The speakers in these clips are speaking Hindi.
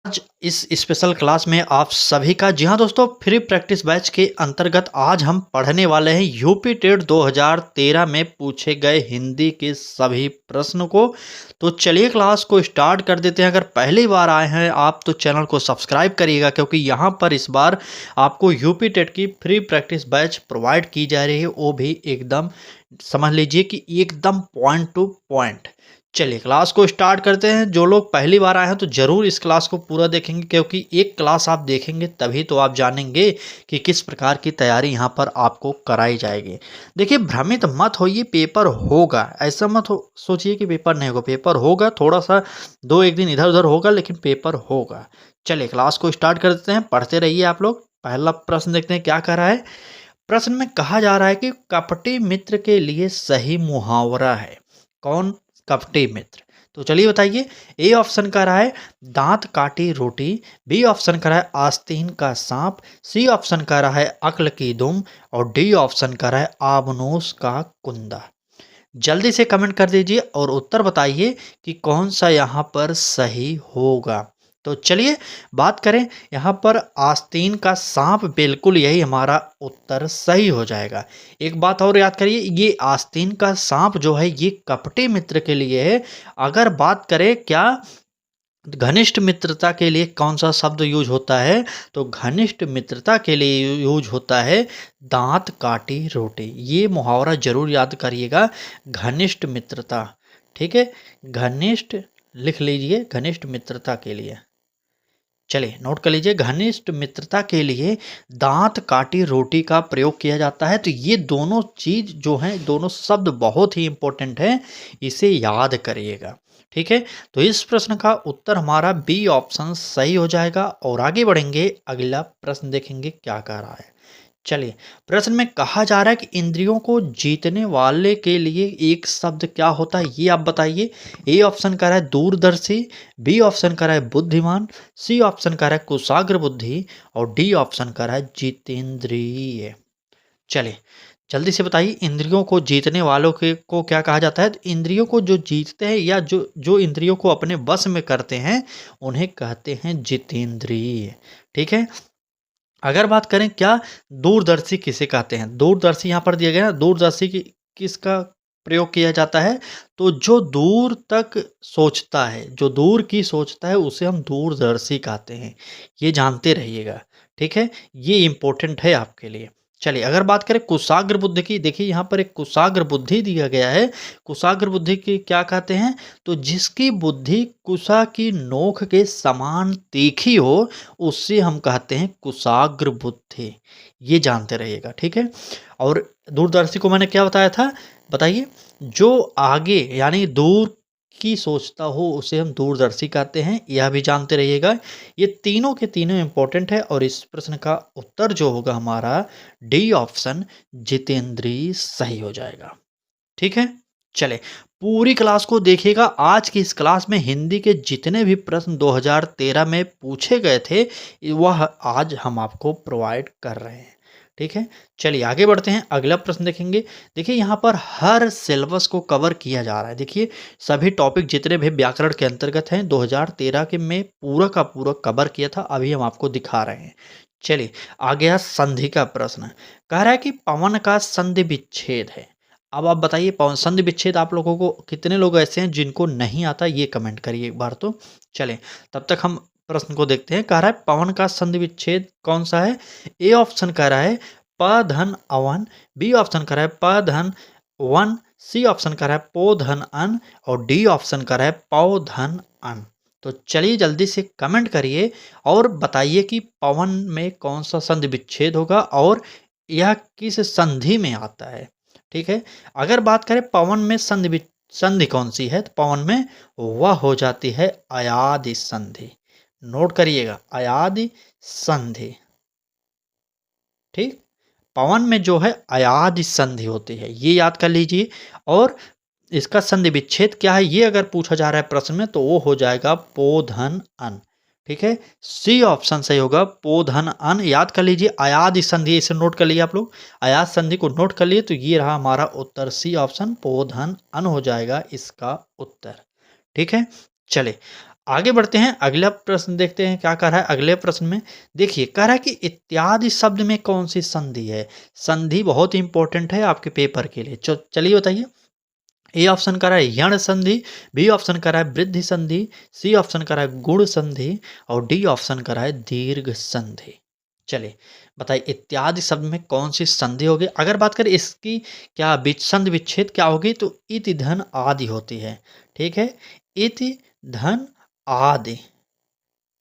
आज इस स्पेशल क्लास में आप सभी का जी हाँ दोस्तों, फ्री प्रैक्टिस बैच के अंतर्गत आज हम पढ़ने वाले हैं यूपी टेट 2013 में पूछे गए हिंदी के सभी प्रश्न को। तो चलिए क्लास को स्टार्ट कर देते हैं। अगर पहली बार आए हैं आप तो चैनल को सब्सक्राइब करिएगा, क्योंकि यहाँ पर इस बार आपको यूपी टेट की फ्री प्रैक्टिस बैच प्रोवाइड की जा रही है, वो भी एकदम समझ लीजिए कि एकदम पॉइंट टू पॉइंट। चलिए क्लास को स्टार्ट करते हैं। जो लोग पहली बार आए हैं तो ज़रूर इस क्लास को पूरा देखेंगे, क्योंकि एक क्लास आप देखेंगे तभी तो आप जानेंगे कि किस प्रकार की तैयारी यहाँ पर आपको कराई जाएगी। देखिए, भ्रमित मत होइए, पेपर होगा, ऐसा मत हो सोचिए कि पेपर नहीं होगा। पेपर होगा, थोड़ा सा दो एक दिन इधर उधर होगा, लेकिन पेपर होगा। चलिए क्लास को स्टार्ट कर देते हैं, पढ़ते रहिए आप लोग। पहला प्रश्न देखते हैं क्या कह रहा है। प्रश्न में कहा जा रहा है कि कपटी मित्र के लिए सही मुहावरा है। कौन कपटी मित्र? तो चलिए बताइए। ए ऑप्शन का रहा है दांत काटी रोटी, बी ऑप्शन का रहा है आस्तीन का सांप, सी ऑप्शन का रहा है अक्ल की दुम, और डी ऑप्शन का रहा है आबनूस का कुंदा। जल्दी से कमेंट कर दीजिए और उत्तर बताइए कि कौन सा यहाँ पर सही होगा। तो चलिए बात करें, यहाँ पर आस्तीन का सांप, बिल्कुल यही हमारा उत्तर सही हो जाएगा। एक बात और याद करिए, ये आस्तीन का सांप जो है ये कपटी मित्र के लिए है। अगर बात करें क्या घनिष्ठ मित्रता के लिए कौन सा शब्द यूज होता है, तो घनिष्ठ मित्रता के लिए यूज होता है दांत काटी रोटी। ये मुहावरा जरूर याद करिएगा, घनिष्ठ मित्रता। ठीक है, घनिष्ठ लिख लीजिए, घनिष्ठ मित्रता के लिए। चलिए नोट कर लीजिए, घनिष्ठ मित्रता के लिए दांत काटी रोटी का प्रयोग किया जाता है। तो ये दोनों चीज जो हैं, दोनों शब्द बहुत ही इंपॉर्टेंट है, इसे याद करिएगा। ठीक है, तो इस प्रश्न का उत्तर हमारा बी ऑप्शन सही हो जाएगा। और आगे बढ़ेंगे, अगला प्रश्न देखेंगे क्या कह रहा है। चलिए, प्रश्न में कहा जा रहा है कि इंद्रियों को जीतने वाले के लिए एक शब्द क्या होता है, ये आप बताइए। ए ऑप्शन का रहा है दूरदर्शी, बी ऑप्शन का रहा है बुद्धिमान, सी ऑप्शन का रहा है कुशाग्र बुद्धि, और डी ऑप्शन का रहा है जितेंद्रिय। चलिए जल्दी से बताइए, इंद्रियों को जीतने वालों के को क्या कहा जाता है। तो इंद्रियों को जो जीतते हैं या जो जो इंद्रियों को अपने वश में करते हैं, उन्हें कहते हैं जितेंद्रिय। ठीक है, अगर बात करें क्या दूरदर्शी किसे कहते हैं, दूरदर्शी यहाँ पर दिया गया है। दूरदर्शी की किसका प्रयोग किया जाता है, तो जो दूर तक सोचता है, जो दूर की सोचता है, उसे हम दूरदर्शी कहते हैं। ये जानते रहिएगा। ठीक है, ये इम्पोर्टेंट है आपके लिए। चलिए अगर बात करें कुशाग्र बुद्धि की, देखिए यहाँ पर एक कुशाग्र बुद्धि दिया गया है। कुशाग्र बुद्धि की क्या कहते हैं, तो जिसकी बुद्धि कुशा की नोक के समान तीखी हो, उससे हम कहते हैं कुशाग्र बुद्धि। ये जानते रहिएगा। ठीक है, और दूरदर्शी को मैंने क्या बताया था, बताइए। जो आगे यानी दूर की सोचता हो उसे हम दूरदर्शी कहते हैं, यह भी जानते रहिएगा। ये तीनों के तीनों इंपॉर्टेंट है, और इस प्रश्न का उत्तर जो होगा हमारा डी ऑप्शन जितेंद्रीय सही हो जाएगा। ठीक है, चले पूरी क्लास को देखिएगा। आज की इस क्लास में हिंदी के जितने भी प्रश्न 2013 में पूछे गए थे, वह आज हम आपको प्रोवाइड कर रहे हैं। ठीक है, चलिए आगे बढ़ते हैं, अगला प्रश्न देखेंगे। देखिए यहाँ पर हर सिलेबस को कवर किया जा रहा है। देखिए सभी टॉपिक जितने भी व्याकरण के अंतर्गत हैं 2013 के में पूरा का पूरा कवर किया था, अभी हम आपको दिखा रहे हैं। चलिए आ गया संधि का प्रश्न। कह रहा है कि पवन का संधि विच्छेद है। अब आप बताइए, पवन संधि विच्छेद आप लोगों को कितने लोग ऐसे हैं जिनको नहीं आता, ये कमेंट करिए एक बार तो। चलें तब तक हम प्रश्न को देखते हैं। कह रहा है पवन का संधि विच्छेद कौन सा है। ए ऑप्शन कह रहा है प धन अवन, बी ऑप्शन कह रहा है प धन वन, सी ऑप्शन कह रहा है पो धन अन, और डी ऑप्शन कह रहा है पौ धन अन। तो चलिए जल्दी से कमेंट करिए और बताइए कि पवन में कौन सा संधि विच्छेद होगा और यह किस संधि में आता है। ठीक है, अगर बात करें पवन में संधि कौन सी है, तो पवन में वह हो जाती है अयादि संधि। नोट करिएगा, अयादि संधि। ठीक, पवन में जो है अयादि संधि होती है, ये याद कर लीजिए। और इसका संधि विच्छेद क्या है, ये अगर पूछा जा रहा है प्रश्न में, तो वो हो जाएगा पोधन अन। ठीक है, सी ऑप्शन सही होगा, पोधन अन। याद कर लीजिए, अयादि संधि, इसे नोट कर लिए आप लोग, अयाद संधि को नोट कर लिए। तो ये रहा हमारा उत्तर, सी ऑप्शन पोधन अन हो जाएगा इसका उत्तर। ठीक है, चले आगे बढ़ते हैं, अगला प्रश्न देखते हैं क्या कह रहा है अगले प्रश्न में। देखिए कह रहा है कि इत्यादि शब्द में कौन सी संधि है। संधि बहुत इंपॉर्टेंट है आपके पेपर के लिए। चलिए बताइए। ए ऑप्शन कह रहा है यण संधि, बी ऑप्शन कह रहा है वृद्धि संधि, सी ऑप्शन कह रहा है गुण संधि और डी ऑप्शन कह रहा है दीर्घ संधि। चलिए बताइए इत्यादि शब्द में कौन सी संधि होगी। अगर बात करें इसकी क्या संधि विच्छेद क्या होगी तो इति धन आदि होती है। ठीक है, इति धन आदि,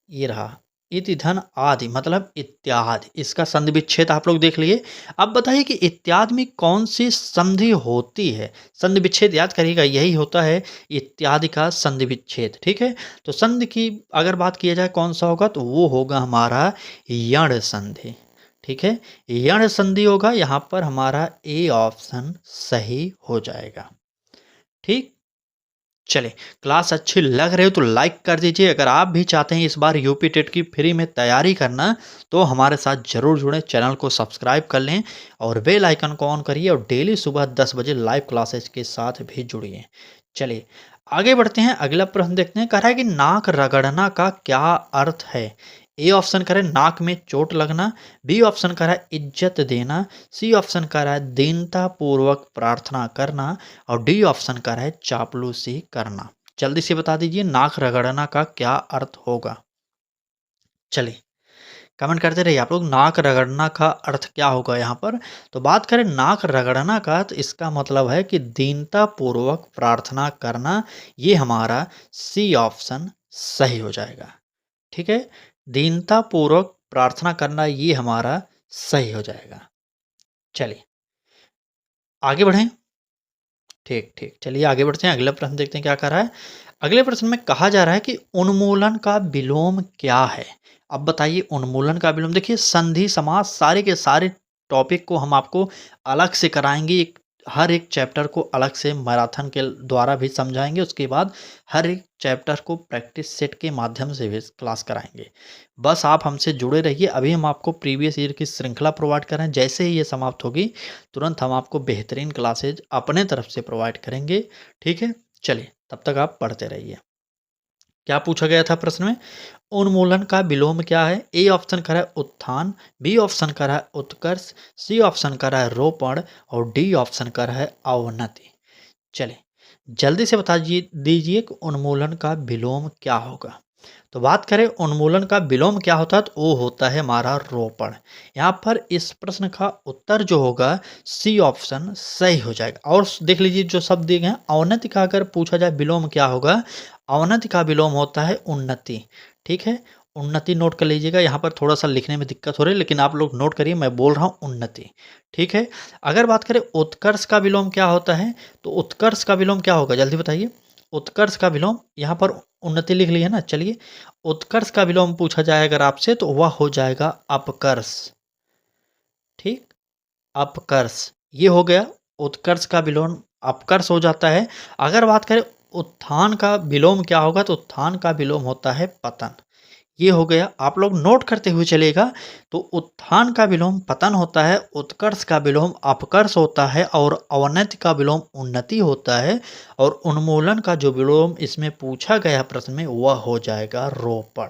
ये रहा इति धन आदि मतलब इत्यादि, इसका संधि विच्छेद आप लोग देख लिए। अब बताइए कि इत्यादि में कौन सी संधि होती है। संधि विच्छेद याद करिएगा, यही होता है इत्यादि का संधि विच्छेद। ठीक है, तो संधि की अगर बात किया जाए कौन सा होगा तो वो होगा हमारा यण संधि। ठीक है, यण संधि होगा, यहाँ पर हमारा ए ऑप्शन सही हो जाएगा। ठीक, चले क्लास अच्छी लग रही हो तो लाइक कर दीजिए। अगर आप भी चाहते हैं इस बार यूपी टेट की फ्री में तैयारी करना तो हमारे साथ जरूर जुड़ें, चैनल को सब्सक्राइब कर लें और बेल आइकन को ऑन करिए और डेली सुबह 10 बजे लाइव क्लासेस के साथ भी जुड़िए। चलिए आगे बढ़ते हैं, अगला प्रश्न देखते हैं। कह रहा है कि नाक रगड़ना का क्या अर्थ है। ए ऑप्शन करें नाक में चोट लगना, बी ऑप्शन कह रहा है इज्जत देना, सी ऑप्शन कह रहा है दीनता पूर्वक प्रार्थना करना और डी ऑप्शन कह रहा है चापलूसी करना। जल्दी से बता दीजिए नाक रगड़ना का क्या अर्थ होगा। चलिए कमेंट करते रहिए आप लोग, नाक रगड़ना का अर्थ क्या होगा यहाँ पर। तो बात करें नाक रगड़ना का तो इसका मतलब है कि दीनता पूर्वक प्रार्थना करना। ये हमारा सी ऑप्शन सही हो जाएगा। ठीक है, दीनता पूर्वक प्रार्थना करना ये हमारा सही हो जाएगा। चलिए आगे बढ़ें। ठीक ठीक, चलिए आगे बढ़ते हैं, अगला प्रश्न देखते हैं क्या कह रहा है। अगले प्रश्न में कहा जा रहा है कि उन्मूलन का विलोम क्या है। अब बताइए उन्मूलन का विलोम। देखिए संधि समास सारे के सारे टॉपिक को हम आपको अलग से कराएंगे, हर एक चैप्टर को अलग से मैराथन के द्वारा भी समझाएंगे। उसके बाद हर एक चैप्टर को प्रैक्टिस सेट के माध्यम से भी क्लास कराएंगे। बस आप हमसे जुड़े रहिए। अभी हम आपको प्रीवियस ईयर की श्रृंखला प्रोवाइड कर रहे हैं, जैसे ही ये समाप्त होगी तुरंत हम आपको बेहतरीन क्लासेज अपने तरफ से प्रोवाइड करेंगे। ठीक है, चलिए तब तक आप पढ़ते रहिए। क्या पूछा गया था प्रश्न में, उन्मूलन का विलोम क्या है। ए ऑप्शन कह रहा है उत्थान, बी ऑप्शन कह रहा है उत्कर्ष, सी ऑप्शन कह रहा है रोपण और डी ऑप्शन कह रहा है अवनति। चलिए जल्दी से बता दीजिए कि उन्मूलन का विलोम क्या होगा। तो बात करें उन्मूलन का विलोम क्या होता है तो वो होता है हमारा रोपण। यहाँ पर इस प्रश्न का उत्तर जो होगा सी ऑप्शन सही हो जाएगा। और देख लीजिए जो शब्द दिए गए हैं, अवनति का अगर पूछा जाए विलोम क्या होगा, अवनति का विलोम होता है उन्नति। ठीक है, उन्नति नोट कर लीजिएगा। यहाँ पर थोड़ा सा लिखने में दिक्कत हो रही है लेकिन आप लोग नोट करिए, मैं बोल रहा हूँ उन्नति। ठीक है, अगर बात करें उत्कर्ष का विलोम क्या होता है तो उत्कर्ष का विलोम क्या होगा, जल्दी बताइए। उत्कर्ष का विलोम, यहाँ पर उन्नति लिख ली है ना, चलिए उत्कर्ष का विलोम पूछा जाए अगर आपसे तो वह हो जाएगा अपकर्ष। ठीक, अपकर्ष ये हो गया, उत्कर्ष का विलोम अपकर्ष हो जाता है। अगर बात करें उत्थान का विलोम क्या होगा तो उत्थान का विलोम होता है पतन। ये हो गया, आप लोग नोट करते हुए चलेगा। तो उत्थान का विलोम पतन होता है, उत्कर्ष का विलोम अपकर्ष होता है और अवनति का विलोम उन्नति होता है और उन्मूलन का जो विलोम इसमें पूछा गया प्रश्न में वह हो जाएगा रोपण।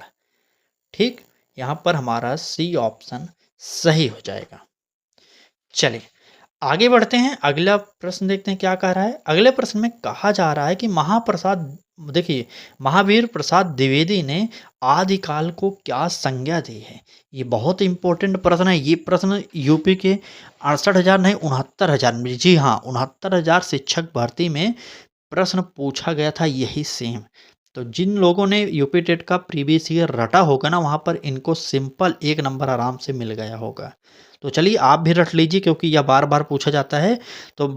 ठीक, यहाँ पर हमारा सी ऑप्शन सही हो जाएगा। चलिए आगे बढ़ते हैं, अगला प्रश्न देखते हैं क्या कह रहा है। अगले प्रश्न में कहा जा रहा है कि महाप्रसाद, देखिए महावीर प्रसाद द्विवेदी ने आदिकाल को क्या संज्ञा दी है। ये बहुत इंपॉर्टेंट प्रश्न है। ये प्रश्न यूपी के 68,000 नहीं 69,000 में, जी हाँ 69,000 शिक्षक भर्ती में प्रश्न पूछा गया था यही सेम। तो जिन लोगों ने यूपी टेट का प्रीवियस ईयर रटा होगा ना, वहाँ पर इनको सिंपल 1 नंबर आराम से मिल गया होगा। तो चलिए आप भी रट लीजिए क्योंकि यह बार बार पूछा जाता है। तो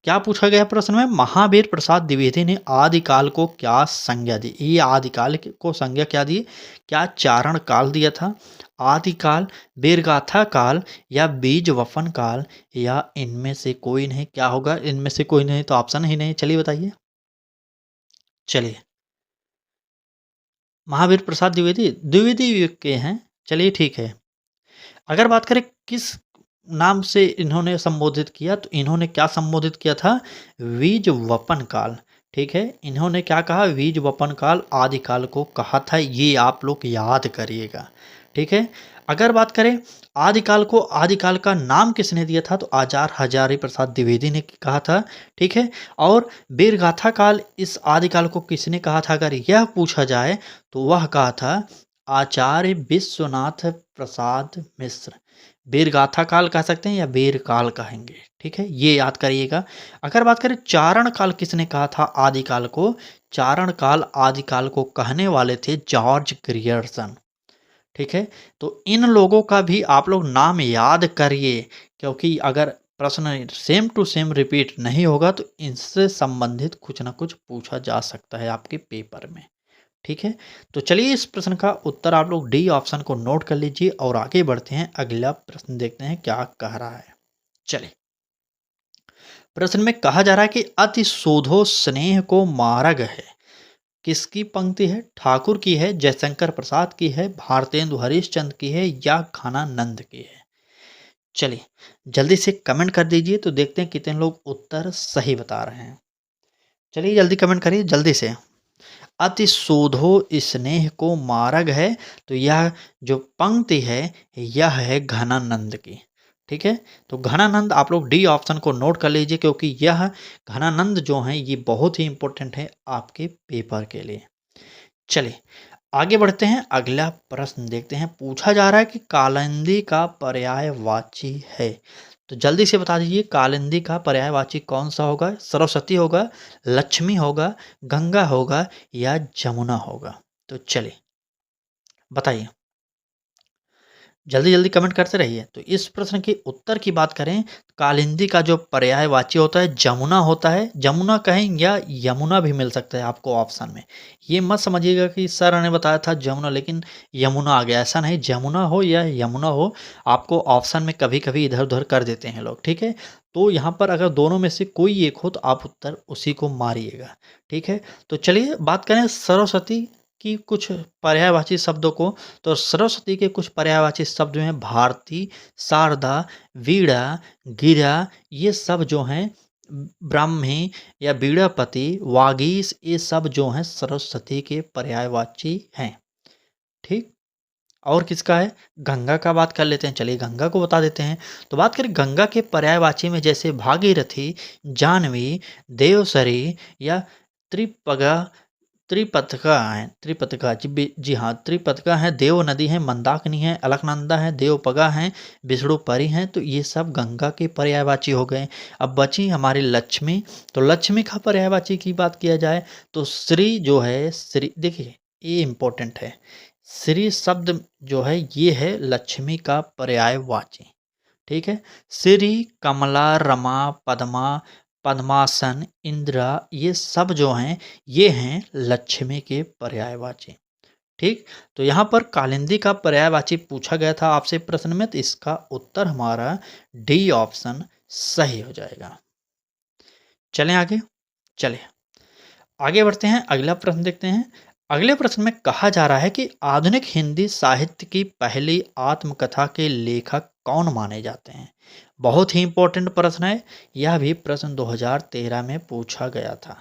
क्या पूछा गया प्रश्न में, महावीर प्रसाद द्विवेदी ने आदिकाल को क्या संज्ञा दी। ये आदिकाल को संज्ञा क्या दी, क्या चारण काल दिया था, आदिकाल, वीरगाथा काल या बीज वपन काल या इनमें से कोई नहीं। क्या होगा, इनमें से कोई नहीं तो ऑप्शन ही नहीं। चलिए बताइए। चलिए महावीर प्रसाद द्विवेदी, द्विवेदी युग के हैं। चलिए ठीक है, अगर बात करें किस नाम से इन्होंने संबोधित किया तो इन्होंने क्या संबोधित किया था, बीज वपन काल। ठीक है, इन्होंने क्या कहा, बीज वपन काल आदिकाल को कहा था, ये आप लोग याद करिएगा। ठीक है, अगर बात करें आदिकाल को, आदिकाल का नाम किसने दिया था, तो आचार्य हजारी प्रसाद द्विवेदी ने कहा था। ठीक है, और वीरगाथा काल इस आदिकाल को किसने कहा था, अगर यह पूछा जाए तो वह कहा था आचार्य विश्वनाथ प्रसाद मिश्र। वीरगाथा काल कह सकते हैं या वीर काल कहेंगे। ठीक है, ये याद करिएगा। अगर बात करें चारण काल किसने कहा था आदिकाल को, चारण काल आदिकाल को कहने वाले थे जॉर्ज ग्रियर्सन। ठीक है, तो इन लोगों का भी आप लोग नाम याद करिए, क्योंकि अगर प्रश्न सेम टू सेम रिपीट नहीं होगा तो इनसे संबंधित कुछ ना कुछ पूछा जा सकता है आपके पेपर में। ठीक है, तो चलिए इस प्रश्न का उत्तर आप लोग डी ऑप्शन को नोट कर लीजिए और आगे बढ़ते हैं, अगला प्रश्न देखते हैं क्या कह रहा है। चलिए, प्रश्न में कहा जा रहा है कि अति शोधो स्नेह को मार्ग है, किसकी पंक्ति है, ठाकुर की है, जयशंकर प्रसाद की है, भारतेंदु हरिश्चंद्र की है या घनानंद की है। चलिए जल्दी से कमेंट कर दीजिए तो देखते हैं कितने लोग उत्तर सही बता रहे हैं। चलिए जल्दी कमेंट करिए जल्दी से। अति शोधो स्नेह को मार्ग है, तो यह जो पंक्ति है यह है घनानंद की। ठीक है, तो घनानंद आप लोग डी ऑप्शन को नोट कर लीजिए, क्योंकि यह घनानंद जो है ये बहुत ही इंपॉर्टेंट है आपके पेपर के लिए। चलिए आगे बढ़ते हैं, अगला प्रश्न देखते हैं। पूछा जा रहा है कि कालिंदी का पर्यायवाची है, तो जल्दी से बता दीजिए कालिंदी का पर्यायवाची कौन सा होगा, सरस्वती होगा, लक्ष्मी होगा, गंगा होगा या जमुना होगा। तो चलिए बताइए, जल्दी जल्दी कमेंट करते रहिए। तो इस प्रश्न के उत्तर की बात करें, कालिंदी का जो पर्यायवाची होता है जमुना होता है। जमुना कहें या यमुना भी मिल सकता है आपको ऑप्शन में। ये मत समझिएगा कि सर ने बताया था जमुना लेकिन यमुना आ गया, ऐसा नहीं, जमुना हो या यमुना हो आपको ऑप्शन में कभी कभी इधर उधर कर देते हैं लोग। ठीक है, तो यहाँ पर अगर दोनों में से कोई एक हो तो आप उत्तर उसी को मारिएगा। ठीक है, तो चलिए बात करें सरस्वती की कुछ पर्यायवाची शब्दों को, तो सरस्वती के कुछ पर्यायवाची शब्द हैं भारती, शारदा, वीणा, गिरा, ये सब जो हैं ब्राह्मी या वीणापति, वागीश, ये सब जो हैं सरस्वती के पर्यायवाची हैं। ठीक, और किसका है, गंगा का बात कर लेते हैं। चलिए गंगा को बता देते हैं। तो बात करें गंगा के पर्यायवाची में, जैसे भागीरथी, जाह्नवी, देवसरी या त्रिपगा, त्रिपथका है, त्रिपथका जी हाँ, त्रिपथका है, देव नदी है, मंदाकिनी है, अलकनंदा है, देवपगा है, विष्णुपरी हैं, तो ये सब गंगा के पर्यायवाची हो गए। अब बची हमारी लक्ष्मी, तो लक्ष्मी का पर्यायवाची की बात किया जाए तो श्री जो है, श्री देखिए ये इम्पोर्टेंट है, श्री शब्द जो है ये है लक्ष्मी का पर्यायवाची। ठीक है, श्री, कमला, रमा, पद्मा, पद्मासन, इंदिरा, ये सब जो हैं ये हैं लक्ष्मी के पर्यायवाची। ठीक, तो यहाँ पर कालिंदी का पर्यायवाची पूछा गया था आपसे प्रश्न में, तो इसका उत्तर हमारा डी ऑप्शन सही हो जाएगा। चलें आगे, चलें आगे बढ़ते हैं, अगला प्रश्न देखते हैं। अगले प्रश्न में कहा जा रहा है कि आधुनिक हिंदी साहित्य की पहली आत्मकथा के लेखक कौन माने जाते हैं। बहुत ही इंपॉर्टेंट प्रश्न है, यह भी प्रश्न 2013 में पूछा गया था।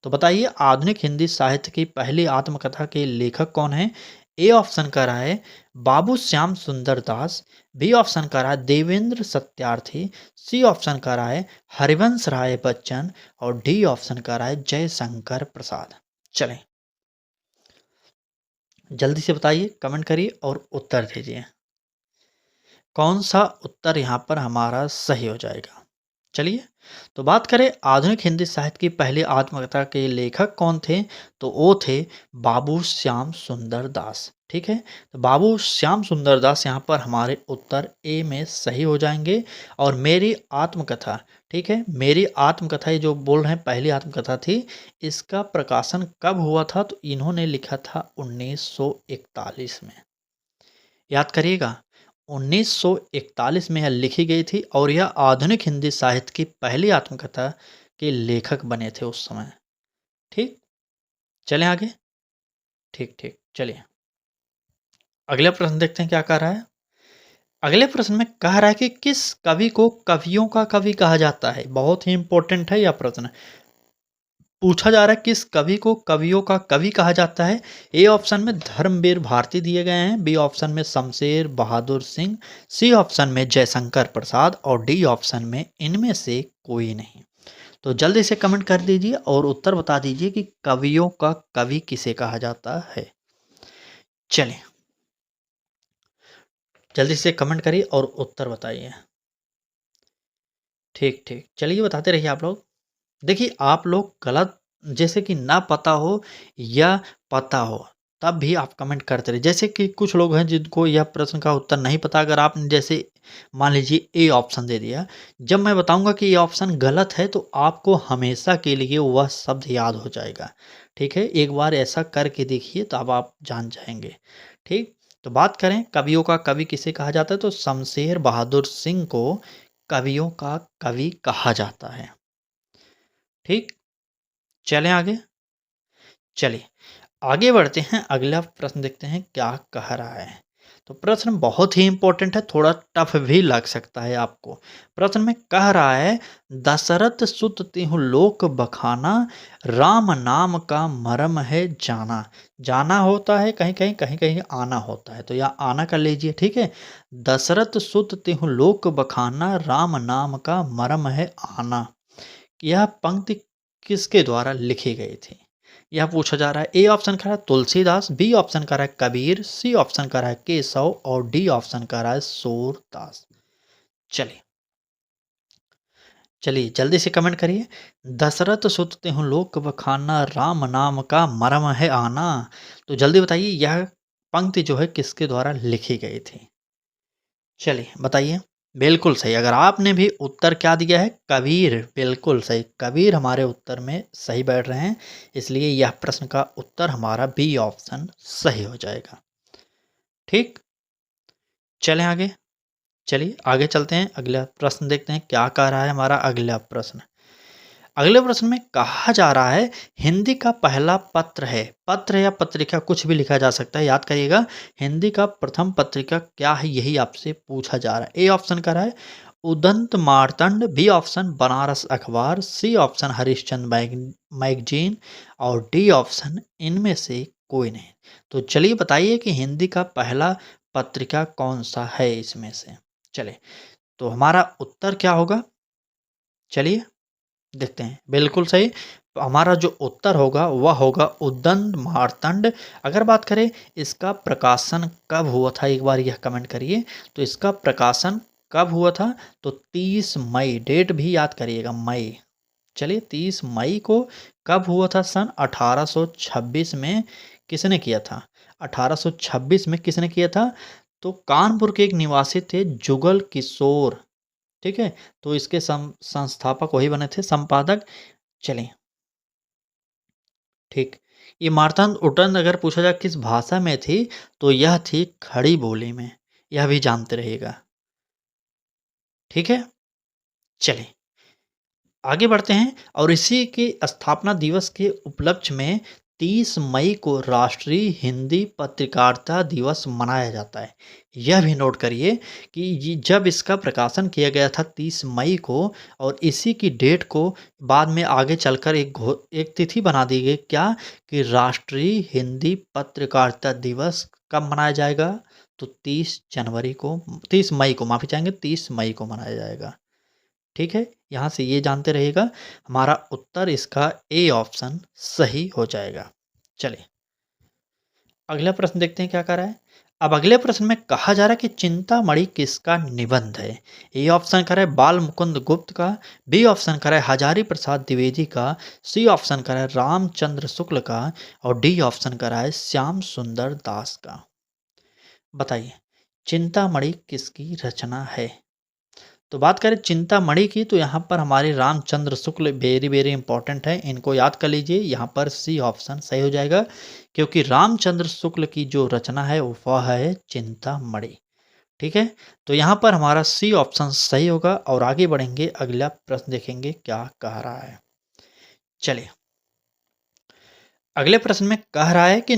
तो बताइए आधुनिक हिंदी साहित्य की पहली आत्मकथा के लेखक कौन है। ए ऑप्शन का रहा है बाबू श्याम सुंदर दास, बी ऑप्शन का रहा है देवेंद्र सत्यार्थी, सी ऑप्शन का रहा है हरिवंश राय बच्चन और डी ऑप्शन का रहा है जयशंकर प्रसाद। चलें जल्दी से बताइए, कमेंट करिए और उत्तर दीजिए कौन सा उत्तर यहाँ पर हमारा सही हो जाएगा। चलिए तो बात करें आधुनिक हिंदी साहित्य की पहली आत्मकथा के लेखक कौन थे, तो वो थे बाबू श्याम सुंदर दास। ठीक है, तो बाबू श्याम सुंदर दास यहाँ पर हमारे उत्तर ए में सही हो जाएंगे। और मेरी आत्मकथा, ठीक है, मेरी आत्मकथा ये जो बोल रहे हैं पहली आत्मकथा थी, इसका प्रकाशन कब हुआ था, तो इन्होंने लिखा था 1941 में। याद करिएगा 1941 में यह लिखी गई थी और यह आधुनिक हिंदी साहित्य की पहली आत्मकथा के लेखक बने थे उस समय। ठीक, चलें आगे। ठीक ठीक, चलिए अगला प्रश्न देखते हैं क्या कह रहा है। अगले प्रश्न में कह रहा है कि किस कवि को कवियों का कवि कहा जाता है। बहुत ही इंपॉर्टेंट है यह प्रश्न। पूछा जा रहा है किस कवि को कवियों का कवि कहा जाता है। ए ऑप्शन में धर्मवीर भारती दिए गए हैं, बी ऑप्शन में शमशेर बहादुर सिंह, सी ऑप्शन में जयशंकर प्रसाद और डी ऑप्शन में इनमें से कोई नहीं। तो जल्दी से कमेंट कर दीजिए और उत्तर बता दीजिए कि कवियों का कवि किसे कहा जाता है। चलिए जल्दी से कमेंट करिए और उत्तर बताइए। ठीक ठीक, चलिए बताते रहिए आप लोग। देखिए आप लोग गलत, जैसे कि ना पता हो या पता हो, तब भी आप कमेंट करते रहिए। जैसे कि कुछ लोग हैं जिनको यह प्रश्न का उत्तर नहीं पता, अगर आपने जैसे मान लीजिए ए ऑप्शन दे दिया, जब मैं बताऊंगा कि ये ऑप्शन गलत है तो आपको हमेशा के लिए वह शब्द याद हो जाएगा। ठीक है, एक बार ऐसा करके देखिए तो अब आप जान जाएंगे। ठीक, तो बात करें कवियों का कवि किसे कहा जाता है, तो शमशेर बहादुर सिंह को कवियों का कवि कहा जाता है। ठीक, चलें आगे। चलिए आगे बढ़ते हैं, अगला प्रश्न देखते हैं क्या कह रहा है। तो प्रश्न बहुत ही इंपॉर्टेंट है, थोड़ा टफ भी लग सकता है आपको। प्रश्न में कह रहा है, दशरथ सुत तिहु लोक बखाना, राम नाम का मरम है जाना। जाना होता है कहीं कहीं, कहीं कहीं आना होता है, तो यहाँ आना कर लीजिए। ठीक है, दशरथ सुत तिहु लोक बखाना, राम नाम का मरम है आना। यह पंक्ति किसके द्वारा लिखी गई थी, यह पूछा जा रहा है। ए ऑप्शन कह रहा है तुलसीदास, बी ऑप्शन कह रहा है कबीर, सी ऑप्शन कह रहा है केशव और डी ऑप्शन कह रहा है सूरदास। चलिए चलिए जल्दी से कमेंट करिए। दशरथ सुत तिहु लोक बखाना, राम नाम का मरम है आना। तो जल्दी बताइए यह पंक्ति जो है किसके द्वारा लिखी गई थी। चलिए बताइए। बिल्कुल सही, अगर आपने भी उत्तर क्या दिया है कबीर, बिल्कुल सही, कबीर हमारे उत्तर में सही बैठ रहे हैं, इसलिए यह प्रश्न का उत्तर हमारा बी ऑप्शन सही हो जाएगा। ठीक, चलें आगे। चलिए आगे चलते हैं, अगला प्रश्न देखते हैं क्या कह रहा है हमारा अगला प्रश्न। अगले प्रश्न में कहा जा रहा है, हिंदी का पहला पत्र है, पत्र या पत्रिका कुछ भी लिखा जा सकता है, याद करिएगा। हिंदी का प्रथम पत्रिका क्या है, यही आपसे पूछा जा रहा है। ए ऑप्शन का रहा है उदंत मार्तंड, बी ऑप्शन बनारस अखबार, सी ऑप्शन हरिश्चंद्र मैगजीन और डी ऑप्शन इनमें से कोई नहीं। तो चलिए बताइए कि हिंदी का पहला पत्रिका कौन सा है इसमें से। चलिए तो हमारा उत्तर क्या होगा, चलिए देखते हैं। बिल्कुल सही, तो हमारा जो उत्तर होगा वह होगा उद्दंड मार्तंड। अगर बात करें इसका प्रकाशन कब हुआ था, एक बार यह कमेंट करिए। तो इसका प्रकाशन कब हुआ था, तो 30 मई, डेट भी याद करिएगा मई। चलिए 30 मई को कब हुआ था, सन 1826 में किसने किया था, 1826 में किसने किया था, तो कानपुर के एक निवासी थे जुगल किशोर। ठीक है, तो इसके संस्थापक वही बने थे, संपादक। चलें ठीक, ये मार्तंड उटंड अगर पूछा जाए किस भाषा में थी, तो यह थी खड़ी बोली में, यह भी जानते रहिएगा। ठीक है, चलिए आगे बढ़ते हैं, और इसी के स्थापना दिवस के उपलक्ष्य में 30 मई को राष्ट्रीय हिंदी पत्रकारिता दिवस मनाया जाता है। यह भी नोट करिए कि जब इसका प्रकाशन किया गया था 30 मई को, और इसी की डेट को बाद में आगे चलकर एक तिथि बना दी गई, क्या कि राष्ट्रीय हिंदी पत्रकारिता दिवस कब मनाया जाएगा, तो 30 जनवरी को, 30 मई को, माफ़ी चाहेंगे 30 मई को मनाया जाएगा। ठीक है, यहाँ से ये जानते रहिएगा, हमारा उत्तर इसका ए ऑप्शन सही हो जाएगा। चलिए अगला प्रश्न देखते हैं क्या कह रहा है। अब अगले प्रश्न में कहा जा रहा है कि चिंतामणि किसका निबंध है। ए ऑप्शन कह रहा है बाल मुकुंद गुप्त का, बी ऑप्शन कह रहा है हजारी प्रसाद द्विवेदी का, सी ऑप्शन कह रहा है रामचंद्र शुक्ल का और डी ऑप्शन कह रहा है श्याम सुंदर दास का। बताइए चिंतामणि किसकी रचना है। तो बात करें चिंतामणि की, तो यहाँ पर हमारे Ramchandra Shukla very very important है, इनको याद कर लीजिए। यहाँ पर सी ऑप्शन सही हो जाएगा, क्योंकि रामचंद्र शुक्ल की जो रचना है वह है चिंतामणि। ठीक है, तो यहाँ पर हमारा सी ऑप्शन सही होगा। और आगे बढ़ेंगे, अगला प्रश्न देखेंगे क्या कह रहा है। चलिए अगले प्रश्न में कह रहा है कि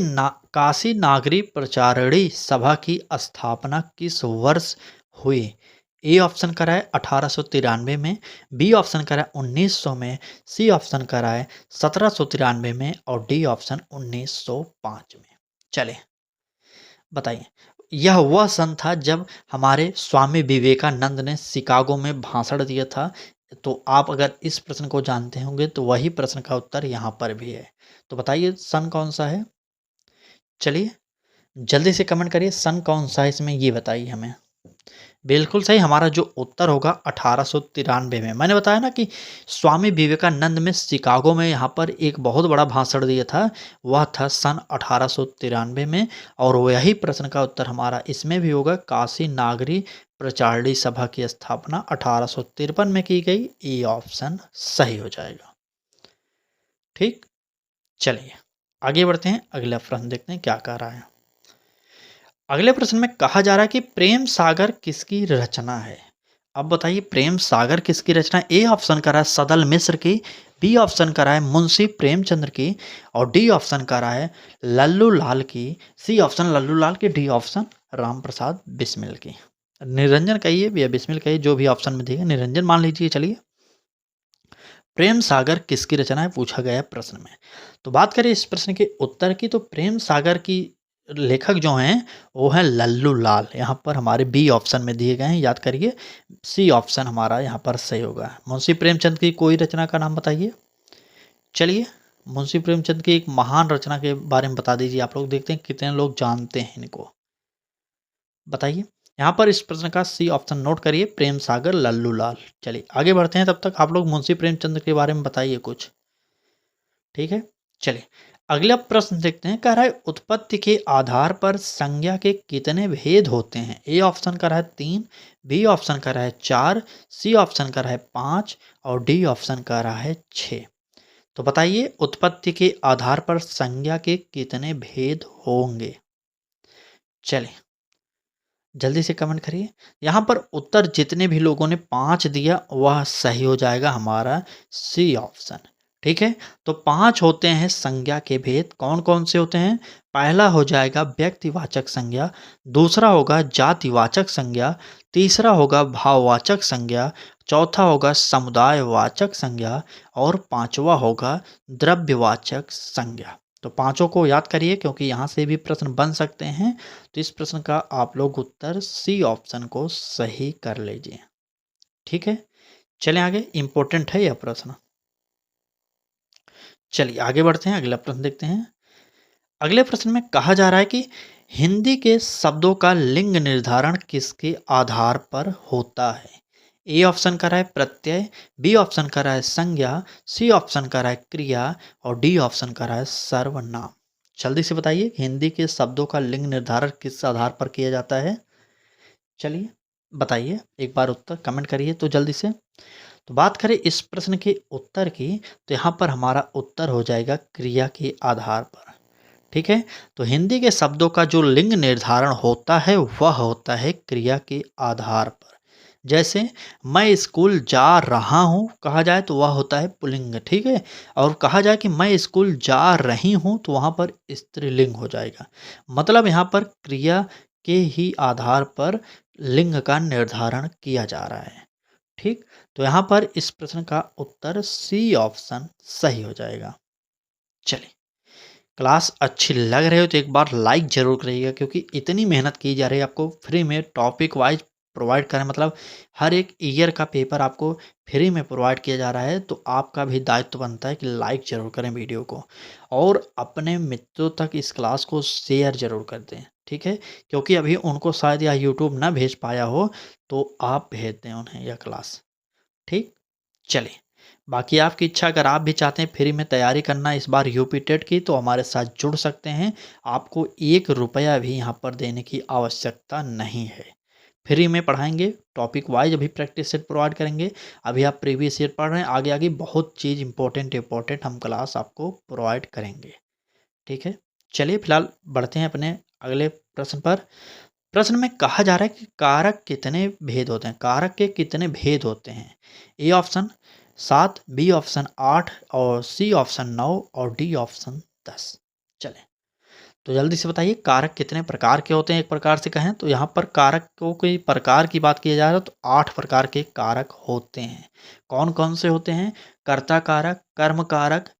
काशी नागरी प्रचारिणी सभा की स्थापना किस वर्ष हुई। ए ऑप्शन करा है 1893 में, बी ऑप्शन करा है 1900 में, सी ऑप्शन करा है 1793 में और डी ऑप्शन 1905 में। चलिए बताइए, यह वह सन था जब हमारे स्वामी विवेकानंद ने शिकागो में भाषण दिया था। तो आप अगर इस प्रश्न को जानते होंगे तो वही प्रश्न का उत्तर यहाँ पर भी है। तो बताइए सन कौन सा है? चलिए जल्दी से कमेंट करिए, सन कौन सा है इसमें ये बताइए हमें। बिल्कुल सही, हमारा जो उत्तर होगा 1893 में। मैंने बताया ना कि स्वामी विवेकानंद में शिकागो में यहाँ पर एक बहुत बड़ा भाषण दिया था, वह था सन 1893 में। और वही प्रश्न का उत्तर हमारा इसमें भी होगा। काशी नागरी प्रचारणी सभा की स्थापना 1853 में की गई। ए ऑप्शन सही हो जाएगा। ठीक, चलिए आगे बढ़ते हैं, अगला प्रश्न देखते हैं क्या कह रहा है। अगले प्रश्न में कहा जा रहा है कि प्रेम सागर किसकी रचना है? अब बताइए प्रेम सागर किसकी रचना है? ए ऑप्शन करा है सदल मिश्र की, बी ऑप्शन करा है मुंशी प्रेमचंद्र की और डी ऑप्शन करा है लल्लू लाल की, सी ऑप्शन लल्लू लाल की, डी ऑप्शन राम प्रसाद बिस्मिल की। निरंजन कहिए या बिस्मिल कहिए, जो भी ऑप्शन में दिए निरंजन मान लीजिए। चलिए, प्रेम सागर किसकी रचना है पूछा गया है प्रश्न में। तो बात करें इस प्रश्न के उत्तर की, तो प्रेम सागर की लेखक जो हैं वो है लल्लू लाल। यहाँ पर हमारे बी ऑप्शन में दिए गए हैं, याद करिए। सी ऑप्शन हमारा यहाँ पर सही होगा। मुंशी प्रेमचंद की कोई रचना का नाम बताइए। चलिए, मुंशी प्रेमचंद की एक महान रचना के बारे में बता दीजिए आप लोग, देखते हैं कितने लोग जानते हैं इनको। बताइए, यहाँ पर इस प्रश्न का सी ऑप्शन नोट करिए, प्रेम सागर लल्लू लाल। चलिए आगे बढ़ते हैं, तब तक आप लोग मुंशी प्रेमचंद के बारे में बताइए कुछ। ठीक है, चलिए अगला प्रश्न देखते हैं। कह रहा है उत्पत्ति के आधार पर संज्ञा के कितने भेद होते हैं? ए ऑप्शन का रहा है 3, बी ऑप्शन का रहा है 4, सी ऑप्शन का रहा है 5 और डी ऑप्शन का रहा है 6। तो बताइए उत्पत्ति के आधार पर संज्ञा के कितने भेद होंगे? चलिए जल्दी से कमेंट करिए। यहाँ पर उत्तर जितने भी लोगों ने 5 दिया वह सही हो जाएगा हमारा सी ऑप्शन। ठीक है, तो 5 होते हैं संज्ञा के भेद। कौन कौन से होते हैं? पहला हो जाएगा व्यक्तिवाचक संज्ञा, दूसरा होगा जातिवाचक संज्ञा, तीसरा होगा भाववाचक संज्ञा, चौथा होगा समुदायवाचक संज्ञा और पांचवा होगा द्रव्यवाचक संज्ञा। तो पांचों को याद करिए क्योंकि यहाँ से भी प्रश्न बन सकते हैं। तो इस प्रश्न का आप लोग उत्तर सी ऑप्शन को सही कर लीजिए। ठीक है, चलें आगे, इंपॉर्टेंट है यह प्रश्न। चलिए आगे बढ़ते हैं, अगला प्रश्न देखते हैं। अगले प्रश्न में कहा जा रहा है कि हिंदी के शब्दों का लिंग निर्धारण किसके आधार पर होता है? ए ऑप्शन का रहा है प्रत्यय, बी ऑप्शन का रहा है संज्ञा, सी ऑप्शन का रहा है क्रिया और डी ऑप्शन का रहा है सर्वनाम। जल्दी से बताइए हिंदी के शब्दों का लिंग निर्धारण किस आधार पर किया जाता है? चलिए बताइए, एक बार उत्तर कमेंट करिए तो जल्दी से। तो बात करें इस प्रश्न के उत्तर की, तो यहाँ पर हमारा उत्तर हो जाएगा क्रिया के आधार पर। ठीक है, तो हिंदी के शब्दों का जो लिंग निर्धारण होता है वह होता है क्रिया के आधार पर। जैसे मैं स्कूल जा रहा हूँ कहा जाए तो वह होता है पुल्लिंग। ठीक है, और कहा जाए कि मैं स्कूल जा रही हूँ तो वहाँ पर स्त्रीलिंग हो जाएगा। मतलब यहाँ पर क्रिया के ही आधार पर लिंग का निर्धारण किया जा रहा है। ठीक, तो यहाँ पर इस प्रश्न का उत्तर सी ऑप्शन सही हो जाएगा। चलिए, क्लास अच्छी लग रही हो तो एक बार लाइक ज़रूर करिएगा क्योंकि इतनी मेहनत की जा रही है आपको फ्री में टॉपिक वाइज प्रोवाइड करें। मतलब हर एक ईयर का पेपर आपको फ्री में प्रोवाइड किया जा रहा है, तो आपका भी दायित्व बनता है कि लाइक ज़रूर करें वीडियो को और अपने मित्रों तक इस क्लास को शेयर ज़रूर कर दें। ठीक है, क्योंकि अभी उनको शायद या यूट्यूब ना भेज पाया हो तो आप भेज दें उन्हें यह क्लास। ठीक, चलिए बाकी आपकी इच्छा, अगर आप भी चाहते हैं फ्री में तैयारी करना इस बार यूपी टेट की तो हमारे साथ जुड़ सकते हैं। आपको 1 रुपया भी यहाँ पर देने की आवश्यकता नहीं है। फ्री में पढ़ाएंगे, टॉपिक वाइज अभी प्रैक्टिस सेट प्रोवाइड करेंगे। अभी आप प्रीवियस ईयर पढ़ रहे हैं, आगे आगे बहुत चीज़ इंपॉर्टेंट हम क्लास आपको प्रोवाइड करेंगे। ठीक है, चलिए फिलहाल बढ़ते हैं अपने अगले प्रश्न पर। प्रश्न में कहा जा रहा है कि कारक कितने भेद होते हैं? कारक के कितने भेद होते हैं? ए ऑप्शन 7, बी ऑप्शन 8 और सी ऑप्शन 9 और डी ऑप्शन 10। चलें तो जल्दी से बताइए कारक कितने प्रकार के होते हैं एक प्रकार से कहें तो। यहाँ पर कारकों के प्रकार की बात की जाए तो 8 प्रकार के कारक होते हैं। कौन कौन से होते हैं? कर्ता कारक, कर्म कारक,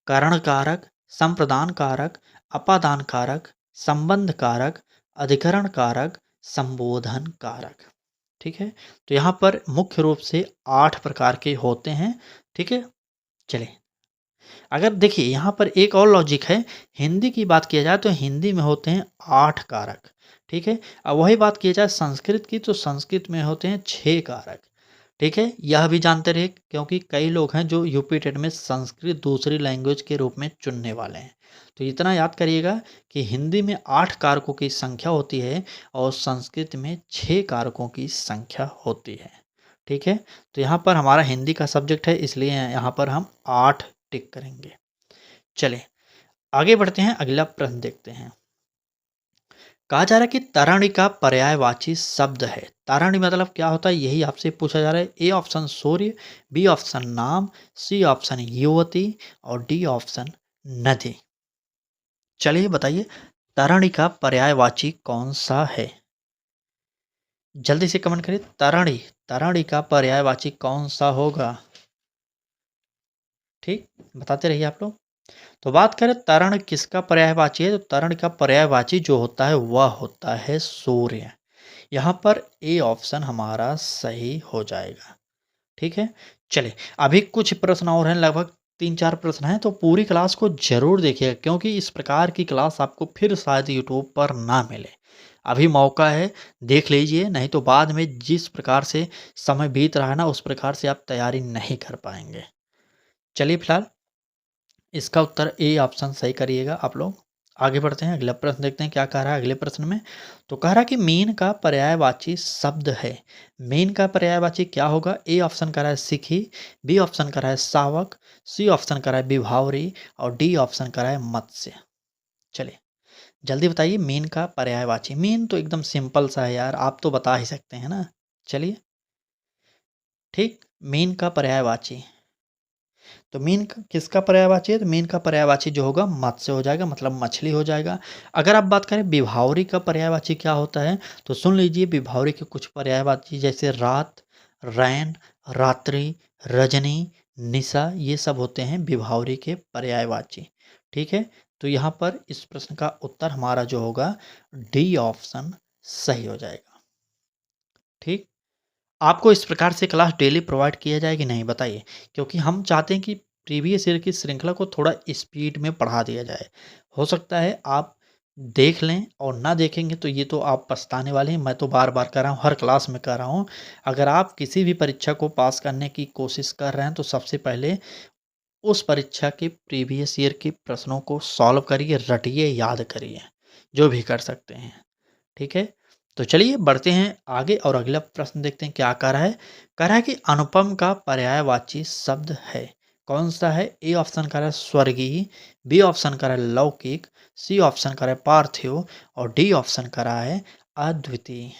करण कारक, संप्रदान कारक, अपादान कारक, संबंध कारक, अधिकरण कारक, संबोधन कारक। ठीक है, तो यहाँ पर मुख्य रूप से 8 प्रकार के होते हैं। ठीक है, चलिए अगर देखिए यहाँ पर एक और लॉजिक है, हिंदी की बात किया जाए तो हिंदी में होते हैं 8 कारक। ठीक है, अब वही बात की जाए संस्कृत की तो संस्कृत में होते हैं 6 कारक। ठीक है, यह भी जानते रहे क्योंकि कई लोग हैं जो यूपी टेट में संस्कृत दूसरी लैंग्वेज के रूप में चुनने वाले हैं। तो इतना याद करिएगा कि हिंदी में 8 कारकों की संख्या होती है और संस्कृत में 6 कारकों की संख्या होती है। ठीक है, तो यहाँ पर हमारा हिंदी का सब्जेक्ट है इसलिए यहाँ पर हम 8 टिक करेंगे। चलिए आगे बढ़ते हैं, अगला प्रश्न देखते हैं। कहा जा रहा है कि तरणी का पर्यायवाची शब्द है। तरणी मतलब क्या होता है यही आपसे पूछा जा रहा है। ए ऑप्शन सूर्य, बी ऑप्शन नाम, सी ऑप्शन युवती और डी ऑप्शन नदी। चलिए बताइए तरणी का पर्यायवाची कौन सा है? जल्दी से कमेंट करिए तरणी, तरणी का पर्यायवाची कौन सा होगा? ठीक, बताते रहिए आप लोग। तो बात करें तरण किसका पर्यायवाची है, तो तरण का पर्यायवाची जो होता है वह होता है सूर्य। यहाँ पर ए ऑप्शन हमारा सही हो जाएगा। ठीक है, चलिए अभी कुछ प्रश्न और हैं, लगभग 3-4 प्रश्न हैं, तो पूरी क्लास को जरूर देखिएगा क्योंकि इस प्रकार की क्लास आपको फिर शायद यूट्यूब पर ना मिले। अभी मौका है, देख लीजिए, नहीं तो बाद में जिस प्रकार से समय बीत रहा है ना उस प्रकार से आप तैयारी नहीं कर पाएंगे। चलिए फिलहाल इसका उत्तर ए ऑप्शन सही करिएगा आप लोग। आगे बढ़ते हैं, अगला प्रश्न देखते हैं क्या कह रहा है अगले प्रश्न में। तो कह रहा है कि मीन का पर्यायवाची शब्द है। मीन का पर्यायवाची क्या होगा? ए ऑप्शन कह रहा है सिखी, बी ऑप्शन कह रहा है सावक, सी ऑप्शन कह रहा है विभावरी और डी ऑप्शन कह रहा है मत्स्य। चलिए जल्दी बताइए मीन का पर्यायवाची। मीन तो एकदम सिंपल सा है यार, आप तो बता ही सकते हैं ना। चलिए ठीक, मीन का पर्यायवाची, तो मीन किसका पर्यायवाची है? तो मीन का पर्यायवाची जो होगा मत्स्य हो जाएगा, मतलब मछली हो जाएगा। अगर आप बात करें विभावरी का पर्यायवाची क्या होता है, तो सुन लीजिए विभावरी के कुछ पर्यायवाची जैसे रात, रैन, रात्रि, रजनी, निशा, ये सब होते हैं विभावरी के पर्यायवाची। ठीक है, तो यहाँ पर इस प्रश्न का उत्तर हमारा जो होगा डी ऑप्शन सही हो जाएगा। ठीक, आपको इस प्रकार से क्लास डेली प्रोवाइड किया जाए कि नहीं बताइए, क्योंकि हम चाहते हैं कि प्रीवियस ईयर की श्रृंखला को थोड़ा स्पीड में पढ़ा दिया जाए। हो सकता है आप देख लें और ना देखेंगे तो ये तो आप पछताने वाले हैं। मैं तो बार बार कर रहा हूँ, हर क्लास में कर रहा हूँ। अगर आप किसी भी परीक्षा को पास करने की कोशिश कर रहे हैं तो सबसे पहले उस परीक्षा के प्रीवियस ईयर के प्रश्नों को सॉल्व करिए, रटिए, याद करिए, जो भी कर सकते हैं। ठीक है, तो चलिए बढ़ते हैं आगे और अगला प्रश्न देखते हैं क्या कह रहा है। कह रहा है कि अनुपम का पर्यायवाची शब्द है। कौन सा है? ए ऑप्शन कह रहा है स्वर्गीय, बी ऑप्शन कह रहा है लौकिक, सी ऑप्शन कह रहा है पार्थिव और डी ऑप्शन कह रहा है अद्वितीय।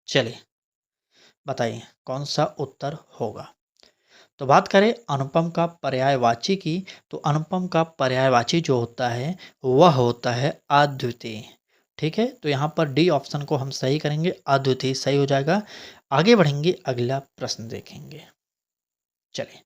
चलिए बताइए कौन सा उत्तर होगा। तो बात करें अनुपम का पर्यायवाची की, तो अनुपम का पर्यायवाची जो होता है वह होता है अद्वितीय। ठीक है, तो यहाँ पर डी ऑप्शन को हम सही करेंगे, अद्वितीय सही हो जाएगा। आगे बढ़ेंगे, अगला प्रश्न देखेंगे। चलिए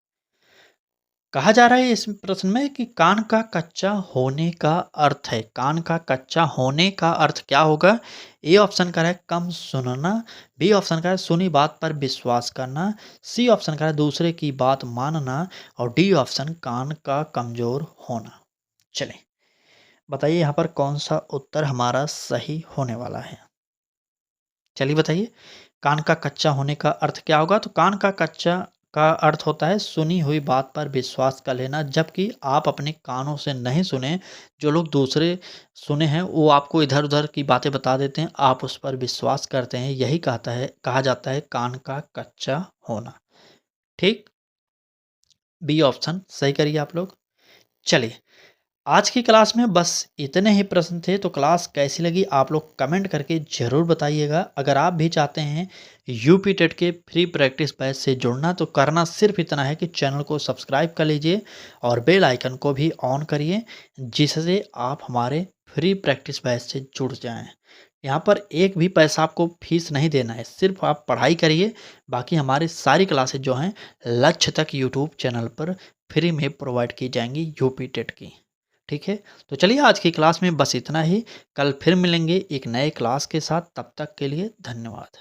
कहा जा रहा है इस प्रश्न में कि कान का कच्चा होने का अर्थ है। कान का कच्चा होने का अर्थ क्या होगा? ए ऑप्शन का है कम सुनना, बी ऑप्शन का है सुनी बात पर विश्वास करना, सी ऑप्शन का है दूसरे की बात मानना और डी ऑप्शन कान का कमजोर होना। चलें बताइए यहाँ पर कौन सा उत्तर हमारा सही होने वाला है। चलिए बताइए कान का कच्चा होने का अर्थ क्या होगा। तो कान का कच्चा का अर्थ होता है सुनी हुई बात पर विश्वास कर लेना, जबकि आप अपने कानों से नहीं सुने, जो लोग दूसरे सुने हैं वो आपको इधर उधर की बातें बता देते हैं, आप उस पर विश्वास करते हैं, यही कहा जाता है कान का कच्चा होना। ठीक, बी ऑप्शन सही करिए आप लोग। चलिए आज की क्लास में बस इतने ही प्रश्न थे, तो क्लास कैसी लगी आप लोग कमेंट करके ज़रूर बताइएगा। अगर आप भी चाहते हैं यूपी टेट के फ्री प्रैक्टिस बैच से जुड़ना, तो करना सिर्फ इतना है कि चैनल को सब्सक्राइब कर लीजिए और बेल आइकन को भी ऑन करिए, जिससे आप हमारे फ्री प्रैक्टिस बैच से जुड़ जाएं। यहाँ पर एक भी पैसा आपको फीस नहीं देना है, सिर्फ आप पढ़ाई करिए। बाकी हमारी सारी क्लासेज जो हैं लक्ष्य तक यूट्यूब चैनल पर फ्री में प्रोवाइड की जाएंगी यूपी टेट की। ठीक है, तो चलिए आज की क्लास में बस इतना ही। कल फिर मिलेंगे एक नए क्लास के साथ, तब तक के लिए धन्यवाद।